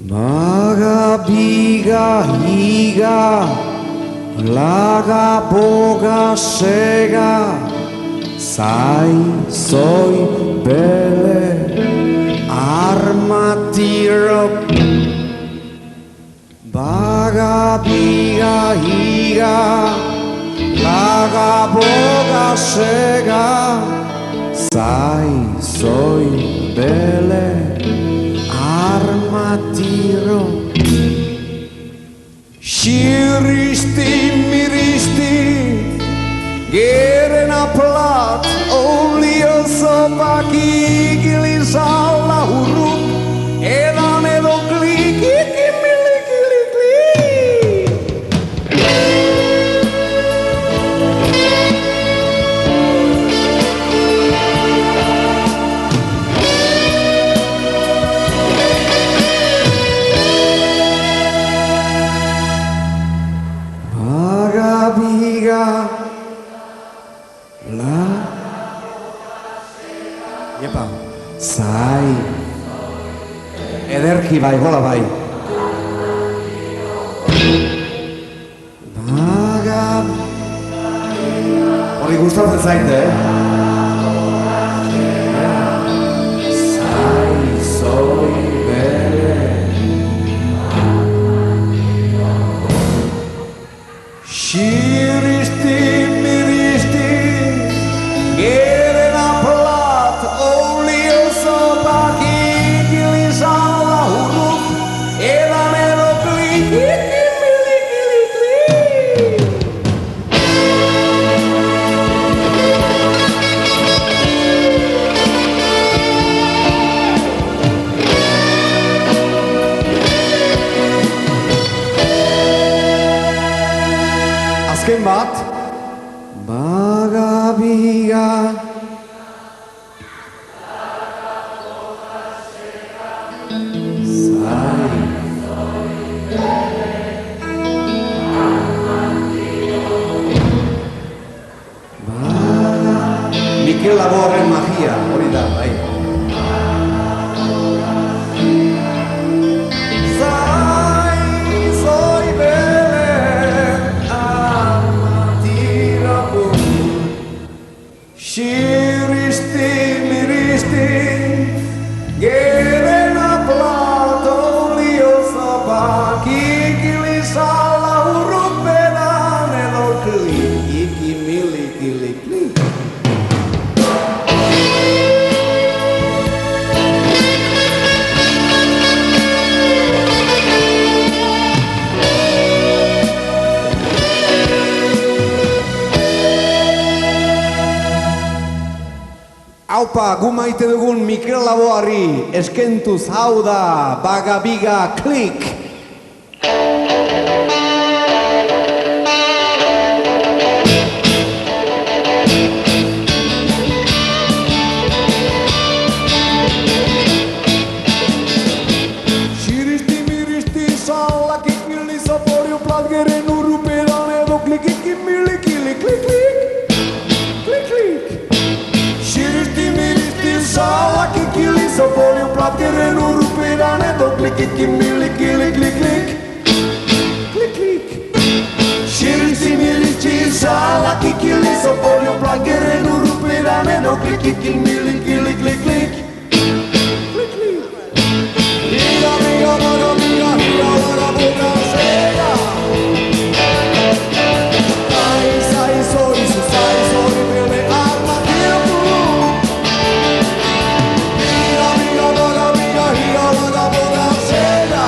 Maga, biga, higa, laga, boga, sega, sai, soi, bele, arma, tiro. Baga, biga, higa, laga, boga, sega, sai, soi, bele, arma, tiro. Shiristi, miristi, gerena plat, olio sopaki, gilisala huruf, edan edo kliki, kimili, kili, Biga la Iepa Sai Ederki bai, gola bai Baga Hori gustatzen zaite, Sai, soi, bere Shiristi, miristi, gerena plat, olio sopaki, gilisala huruf, edan edo kliki, kimili, kili, Azken bat Baga, biga Sai Baga Mikel Laborren magia, hori da, bai Shiristi, miristi, gerena plat, olio sopaki, gilisala huruf, edan edo kliki, kimili, kili, kliki. Aupa, gu maite dugun Mikel Laboari eskentuz hau da Baga, biga, klik! Shiristi, miristi, salaki, kili, saporio, plat, geren, huruf, edan edo kliki, kimili, kili, klik, klik! Klik, klik! Shiristi, miristi, salaki, kili, saporio, plat, geren, huruf, edan edo kliki, kimili, kili, klik, klik! Klik, klik! Shiristi, miristi, salaki, kili, saporio, plat, geren, huruf, edan edo kliki, kimili, kili, klik, klik! Klik, klik! Biga, biga, baga, biga, higa, laga, boga, sega! Sai, soi, sai, soi, bele, arma, tiro. Biga, biga, baga, biga, higa, laga, boga, sega.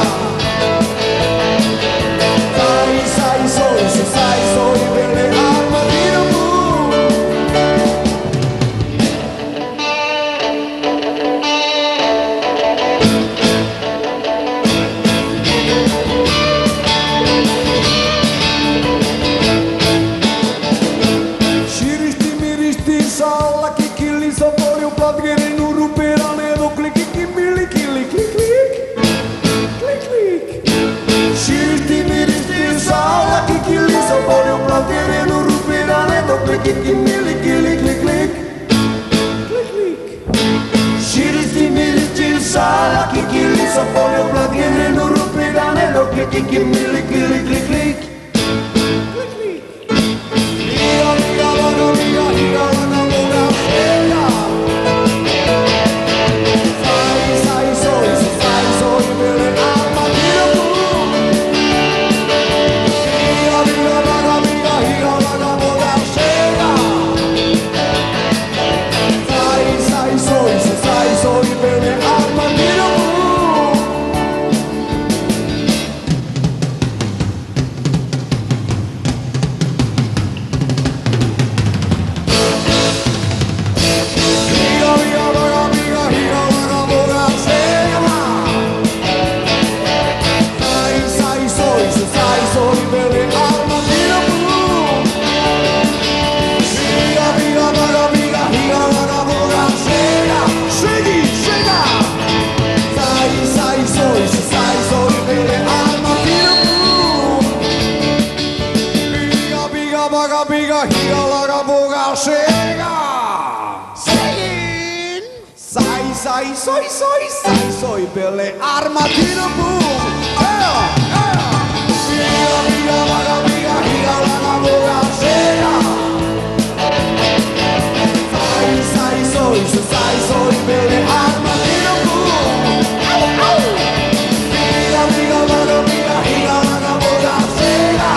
Sai, soi, bele, arma, tiro. que mili, kili, klik, klik. Klik, klik. Higa, higa, laga, higa, higa, laga, boga, chega. Sai, soy, bele, armadilha, boom. Higa, higa, laga, higa, laga, boga, chega. Sai, soy, bele, armadilha, boom. Chega! Seguindo! Sai, bele, armadilha, boom! Higa, laga, boga, chega! Sai, bele, armadilha, boom! Higa, laga, boga, chega!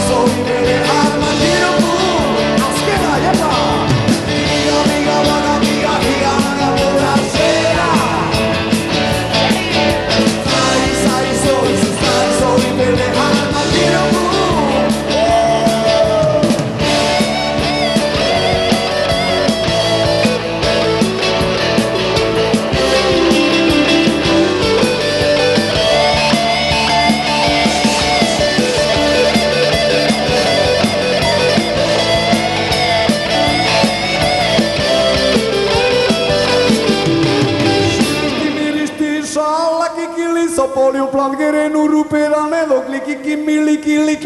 Soy bele, armadilha, boom! Aspira, epa! Higa, laga, boga, chega! Soy bele, armadilha, boom! Sopoli un plan che renuru per anedo, clicky, mili, kili,